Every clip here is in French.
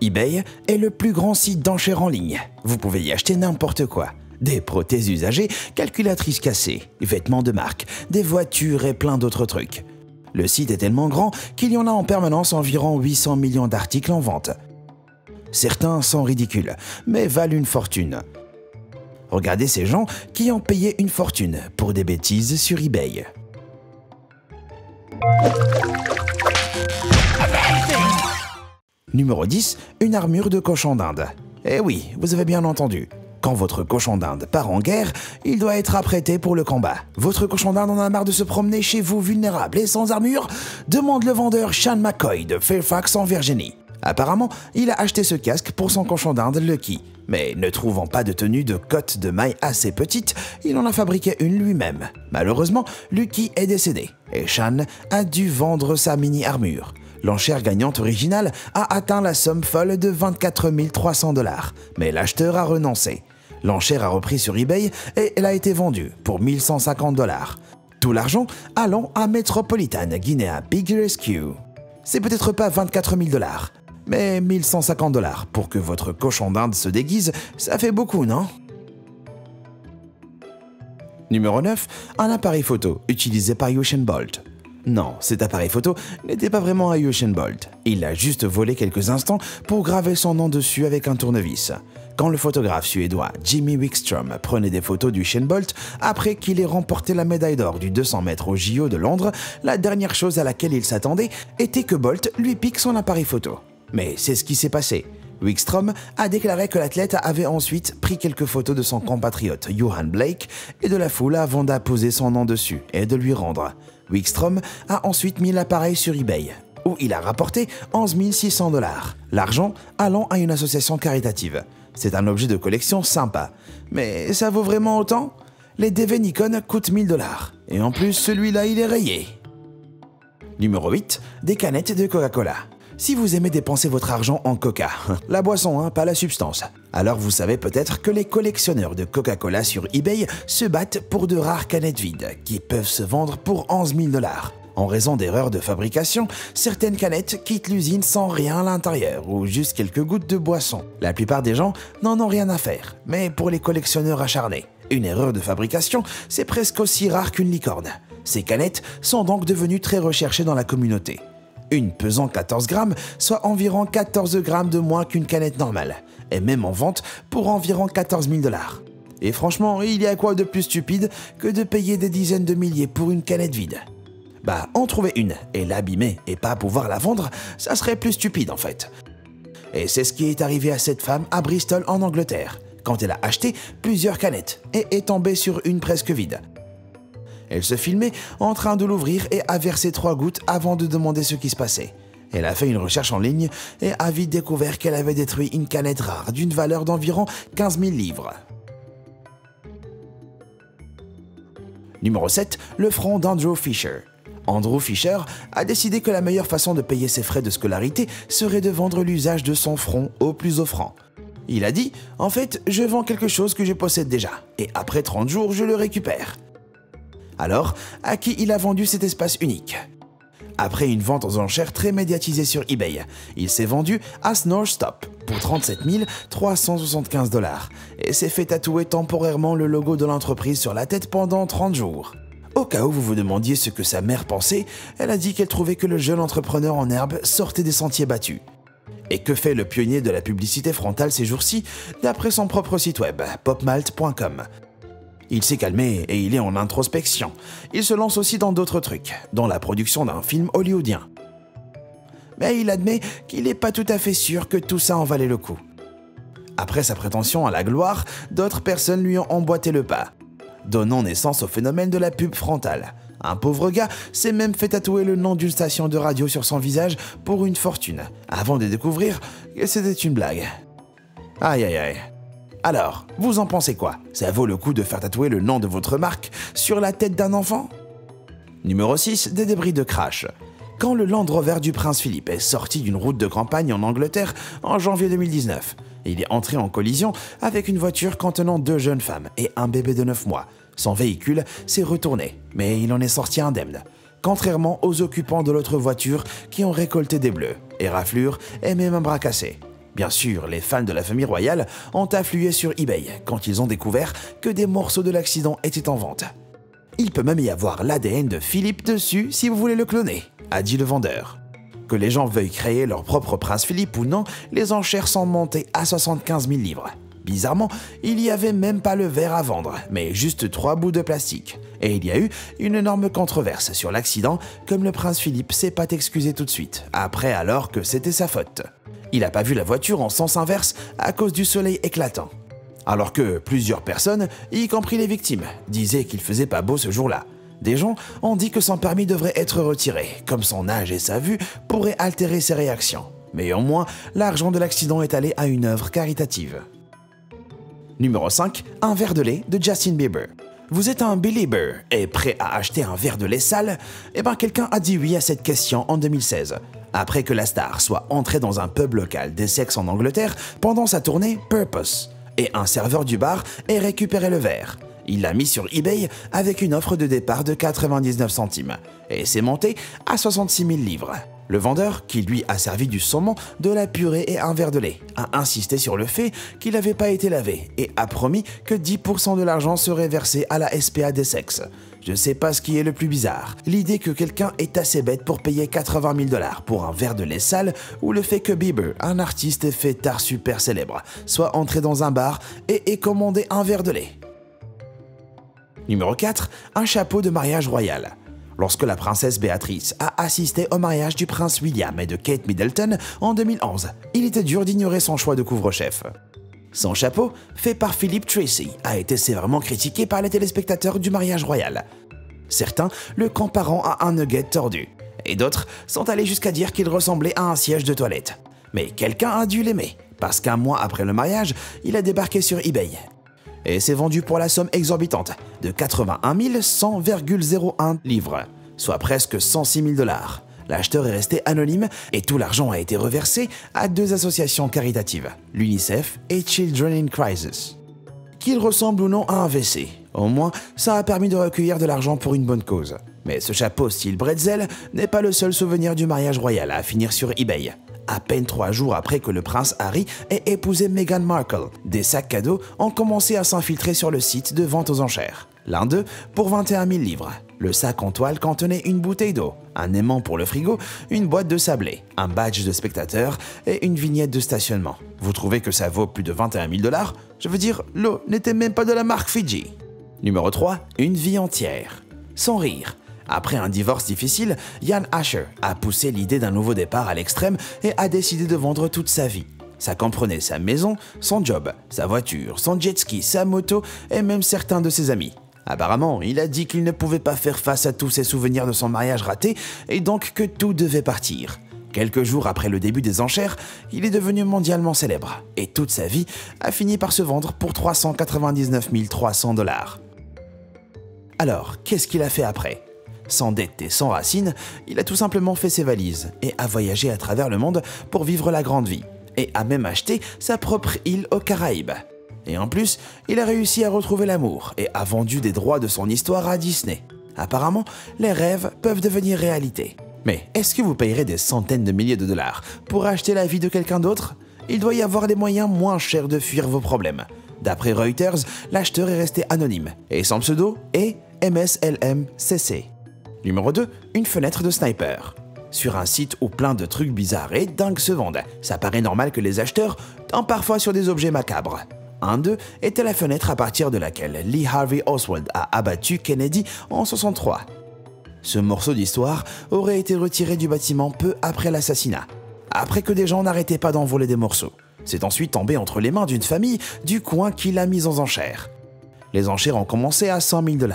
eBay est le plus grand site d'enchères en ligne. Vous pouvez y acheter n'importe quoi. Des prothèses usagées, calculatrices cassées, vêtements de marque, des voitures et plein d'autres trucs. Le site est tellement grand qu'il y en a en permanence environ 800 millions d'articles en vente. Certains sont ridicules, mais valent une fortune. Regardez ces gens qui ont payé une fortune pour des bêtises sur eBay. Numéro 10, une armure de cochon d'Inde. Eh oui, vous avez bien entendu. Quand votre cochon d'Inde part en guerre, il doit être apprêté pour le combat. Votre cochon d'Inde en a marre de se promener chez vous vulnérable et sans armure? Demande le vendeur Sean McCoy de Fairfax en Virginie. Apparemment, il a acheté ce casque pour son cochon d'Inde Lucky. Mais ne trouvant pas de tenue de cotte de maille assez petite, il en a fabriqué une lui-même. Malheureusement, Lucky est décédé et Sean a dû vendre sa mini-armure. L'enchère gagnante originale a atteint la somme folle de 24 300 $, mais l'acheteur a renoncé. L'enchère a repris sur eBay et elle a été vendue pour 1150 $. Tout l'argent allant à Metropolitan Guinea Pig Rescue. C'est peut-être pas 24 000 $, mais 1150 $ pour que votre cochon d'Inde se déguise, ça fait beaucoup, non? Numéro 9, un appareil photo utilisé par Usain Bolt. Non, cet appareil photo n'était pas vraiment un Usain Bolt. Il a juste volé quelques instants pour graver son nom dessus avec un tournevis. Quand le photographe suédois Jimmy Wikström prenait des photos d'Usain Bolt après qu'il ait remporté la médaille d'or du 200 mètres au JO de Londres, la dernière chose à laquelle il s'attendait était que Bolt lui pique son appareil photo. Mais c'est ce qui s'est passé. Wikström a déclaré que l'athlète avait ensuite pris quelques photos de son compatriote Johan Blake et de la foule avant d'apposer son nom dessus et de lui rendre. Wikström a ensuite mis l'appareil sur eBay, où il a rapporté 11 600 $, l'argent allant à une association caritative. C'est un objet de collection sympa, mais ça vaut vraiment autant? Les DV Nikon coûtent 1000 $, et en plus celui-là il est rayé. Numéro 8, des canettes de Coca-Cola. Si vous aimez dépenser votre argent en coca, la boisson, pas la substance, alors vous savez peut-être que les collectionneurs de Coca-Cola sur eBay se battent pour de rares canettes vides qui peuvent se vendre pour 11 000 $. En raison d'erreurs de fabrication, certaines canettes quittent l'usine sans rien à l'intérieur ou juste quelques gouttes de boisson. La plupart des gens n'en ont rien à faire, mais pour les collectionneurs acharnés, une erreur de fabrication, c'est presque aussi rare qu'une licorne. Ces canettes sont donc devenues très recherchées dans la communauté. Une pesant 14 grammes, soit environ 14 grammes de moins qu'une canette normale, et même en vente pour environ 14 000 $. Et franchement, il y a quoi de plus stupide que de payer des dizaines de milliers pour une canette vide? Bah, en trouver une et l'abîmer et pas pouvoir la vendre, ça serait plus stupide en fait. Et c'est ce qui est arrivé à cette femme à Bristol en Angleterre, quand elle a acheté plusieurs canettes et est tombée sur une presque vide. Elle se filmait en train de l'ouvrir et a versé 3 gouttes avant de demander ce qui se passait. Elle a fait une recherche en ligne et a vite découvert qu'elle avait détruit une canette rare d'une valeur d'environ 15 000 livres. Numéro 7, le front d'Andrew Fisher. Andrew Fisher a décidé que la meilleure façon de payer ses frais de scolarité serait de vendre l'usage de son front au plus offrant. Il a dit « En fait, je vends quelque chose que je possède déjà, et après 30 jours, je le récupère. » Alors, à qui il a vendu cet espace unique? Après une vente aux enchères très médiatisée sur eBay, il s'est vendu à Snorstop pour 37 375 $ et s'est fait tatouer temporairement le logo de l'entreprise sur la tête pendant 30 jours. Au cas où vous vous demandiez ce que sa mère pensait, elle a dit qu'elle trouvait que le jeune entrepreneur en herbe sortait des sentiers battus. Et que fait le pionnier de la publicité frontale ces jours-ci, d'après son propre site web, popmalt.com. Il s'est calmé et il est en introspection. Il se lance aussi dans d'autres trucs, dans la production d'un film hollywoodien. Mais il admet qu'il n'est pas tout à fait sûr que tout ça en valait le coup. Après sa prétention à la gloire, d'autres personnes lui ont emboîté le pas, donnant naissance au phénomène de la pub frontale. Un pauvre gars s'est même fait tatouer le nom d'une station de radio sur son visage pour une fortune, avant de découvrir que c'était une blague. Aïe aïe aïe. Alors, vous en pensez quoi? Ça vaut le coup de faire tatouer le nom de votre marque sur la tête d'un enfant? Numéro 6, des débris de crash. Quand le Land Rover du prince Philippe est sorti d'une route de campagne en Angleterre en janvier 2019, il est entré en collision avec une voiture contenant 2 jeunes femmes et un bébé de 9 mois. Son véhicule s'est retourné, mais il en est sorti indemne, contrairement aux occupants de l'autre voiture qui ont récolté des bleus, éraflures et même un bras cassé. Bien sûr, les fans de la famille royale ont afflué sur eBay quand ils ont découvert que des morceaux de l'accident étaient en vente. Il peut même y avoir l'ADN de Philippe dessus si vous voulez le cloner, a dit le vendeur. Que les gens veuillent créer leur propre prince Philippe ou non, les enchères sont montées à 75 000 livres. Bizarrement, il n'y avait même pas le verre à vendre, mais juste 3 bouts de plastique. Et il y a eu une énorme controverse sur l'accident, comme le prince Philippe s'est pas excusé tout de suite, après alors que c'était sa faute. Il n'a pas vu la voiture en sens inverse à cause du soleil éclatant. Alors que plusieurs personnes, y compris les victimes, disaient qu'il faisait pas beau ce jour-là. Des gens ont dit que son permis devrait être retiré, comme son âge et sa vue pourraient altérer ses réactions. Mais au moins, l'argent de l'accident est allé à une œuvre caritative. Numéro 5. Un verre de lait de Justin Bieber. Vous êtes un belieber et prêt à acheter un verre de lait sale? Eh bien, quelqu'un a dit oui à cette question en 2016. Après que la star soit entrée dans un pub local d'Essex en Angleterre pendant sa tournée Purpose, et un serveur du bar ait récupéré le verre. Il l'a mis sur eBay avec une offre de départ de 99 centimes et s'est monté à 66 000 livres. Le vendeur, qui lui a servi du saumon, de la purée et un verre de lait, a insisté sur le fait qu'il n'avait pas été lavé et a promis que 10% de l'argent serait versé à la SPA d'Essex. Je sais pas ce qui est le plus bizarre, l'idée que quelqu'un est assez bête pour payer 80 000 $ pour un verre de lait sale ou le fait que Bieber, un artiste et fêtard super célèbre, soit entré dans un bar et ait commandé un verre de lait. Numéro 4. Un chapeau de mariage royal. Lorsque la princesse Béatrice a assisté au mariage du prince William et de Kate Middleton en 2011, il était dur d'ignorer son choix de couvre-chef. Son chapeau, fait par Philip Tracy, a été sévèrement critiqué par les téléspectateurs du mariage royal. Certains le comparant à un nugget tordu, et d'autres sont allés jusqu'à dire qu'il ressemblait à un siège de toilette. Mais quelqu'un a dû l'aimer, parce qu'un mois après le mariage, il a débarqué sur eBay. Et s'est vendu pour la somme exorbitante de 81 100,01 livres, soit presque 106 000 $. L'acheteur est resté anonyme et tout l'argent a été reversé à 2 associations caritatives, l'UNICEF et Children in Crisis. Qu'il ressemble ou non à un WC, au moins ça a permis de recueillir de l'argent pour une bonne cause. Mais ce chapeau style bretzel n'est pas le seul souvenir du mariage royal à finir sur eBay. À peine 3 jours après que le prince Harry ait épousé Meghan Markle, des sacs cadeaux ont commencé à s'infiltrer sur le site de vente aux enchères. L'un d'eux pour 21 000 livres. Le sac en toile contenait une bouteille d'eau, un aimant pour le frigo, une boîte de sablé, un badge de spectateur et une vignette de stationnement. Vous trouvez que ça vaut plus de 21 000 $? Je veux dire, l'eau n'était même pas de la marque Fiji. Numéro 3. Une vie entière. Sans rire. Après un divorce difficile, Ian Asher a poussé l'idée d'un nouveau départ à l'extrême et a décidé de vendre toute sa vie. Ça comprenait sa maison, son job, sa voiture, son jet ski, sa moto et même certains de ses amis. Apparemment, il a dit qu'il ne pouvait pas faire face à tous ses souvenirs de son mariage raté et donc que tout devait partir. Quelques jours après le début des enchères, il est devenu mondialement célèbre et toute sa vie a fini par se vendre pour 399 300 $. Alors, qu'est-ce qu'il a fait après ? Sans dette et sans racines, il a tout simplement fait ses valises et a voyagé à travers le monde pour vivre la grande vie. Et a même acheté sa propre île aux Caraïbes. Et en plus, il a réussi à retrouver l'amour et a vendu des droits de son histoire à Disney. Apparemment, les rêves peuvent devenir réalité. Mais est-ce que vous payerez des centaines de milliers de dollars pour acheter la vie de quelqu'un d'autre ? Il doit y avoir des moyens moins chers de fuir vos problèmes. D'après Reuters, l'acheteur est resté anonyme et son pseudo est MSLMCC. Numéro 2. Une fenêtre de sniper. Sur un site où plein de trucs bizarres et dingues se vendent, ça paraît normal que les acheteurs tombent parfois sur des objets macabres. Un d'eux était la fenêtre à partir de laquelle Lee Harvey Oswald a abattu Kennedy en 1963. Ce morceau d'histoire aurait été retiré du bâtiment peu après l'assassinat, après que des gens n'arrêtaient pas d'en voler des morceaux. C'est ensuite tombé entre les mains d'une famille du coin qui l'a mis aux enchères. Les enchères ont commencé à 100 000 $.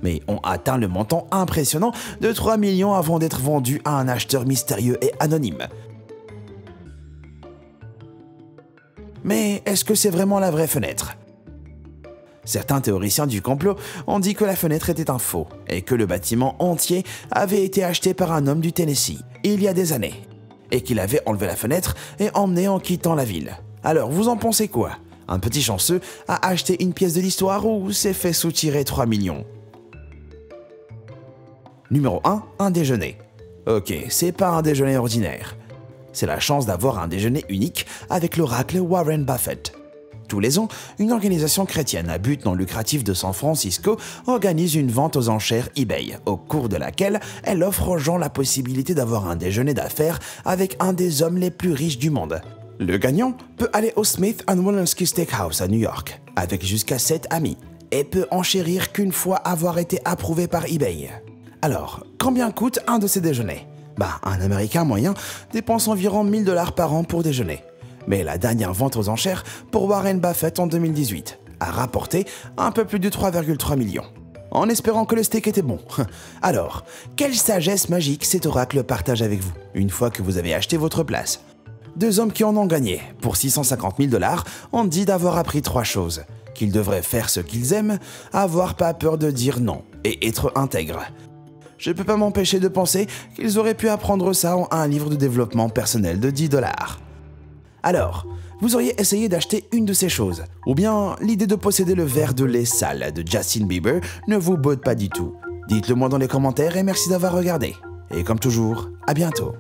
Mais ont atteint le montant impressionnant de 3 millions avant d'être vendus à un acheteur mystérieux et anonyme. Mais est-ce que c'est vraiment la vraie fenêtre ? Certains théoriciens du complot ont dit que la fenêtre était un faux et que le bâtiment entier avait été acheté par un homme du Tennessee il y a des années et qu'il avait enlevé la fenêtre et emmené en quittant la ville. Alors vous en pensez quoi ? Un petit chanceux a acheté une pièce de l'histoire ou s'est fait soutirer 3 millions ? Numéro 1. Un déjeuner. Ok, c'est pas un déjeuner ordinaire. c'est la chance d'avoir un déjeuner unique avec l'oracle Warren Buffett. Tous les ans, une organisation chrétienne à but non lucratif de San Francisco organise une vente aux enchères eBay, au cours de laquelle elle offre aux gens la possibilité d'avoir un déjeuner d'affaires avec un des hommes les plus riches du monde. Le gagnant peut aller au Smith & Wollensky Steakhouse à New York, avec jusqu'à 7 amis, et peut enchérir qu'une fois avoir été approuvé par eBay. Alors, combien coûte un de ces déjeuners? Un Américain moyen dépense environ 1 000 $ par an pour déjeuner. Mais la dernière vente aux enchères pour Warren Buffett en 2018 a rapporté un peu plus de 3,3 millions. En espérant que le steak était bon. Alors, quelle sagesse magique cet oracle partage avec vous, une fois que vous avez acheté votre place? 2 hommes qui en ont gagné. Pour 650 000 $ ont dit d'avoir appris 3 choses. Qu'ils devraient faire ce qu'ils aiment, avoir pas peur de dire non et être intègre. Je peux pas m'empêcher de penser qu'ils auraient pu apprendre ça en un livre de développement personnel de 10 $. Alors, vous auriez essayé d'acheter une de ces choses, ou bien l'idée de posséder le verre de lait sale de Justin Bieber ne vous botte pas du tout. Dites-le moi dans les commentaires et merci d'avoir regardé. Et comme toujours, à bientôt.